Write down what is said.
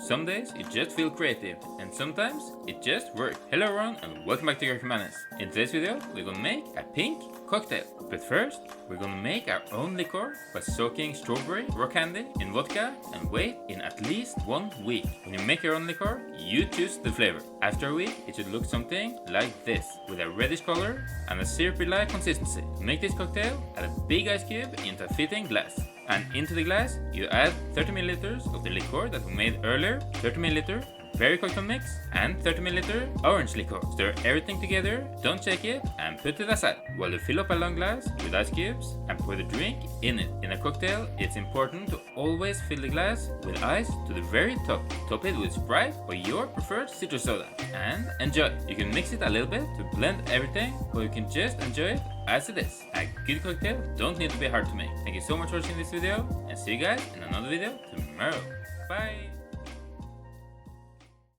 Some days you just feel creative, and sometimes it just works. Hello everyone and welcome back to Your Humanis. In today's video we're gonna make a pink cocktail. But first we're gonna make our own liqueur by soaking strawberry rock candy in vodka and wait in at least 1 week. When you make your own liqueur, you choose the flavor. After a week it should look something like this, with a reddish color and a syrupy-like consistency. To make this cocktail, add a big ice cube into a fitting glass. And into the glass you add 30 ml of the liqueur that we made earlier, 30 ml berry cocktail mix, and 30 ml orange liqueur. Stir everything together, don't shake it, and put it aside while you fill up a long glass with ice cubes and pour the drink in it. In a cocktail, it's important to always fill the glass with ice to the very top. Top it with Sprite or your preferred Sitrus Soda and enjoy. You can mix it a little bit to blend everything, or you can just enjoy it as it is. A good cocktail don't need to be hard to make. Thank you so much for watching this video, and see you guys in another video tomorrow. Bye!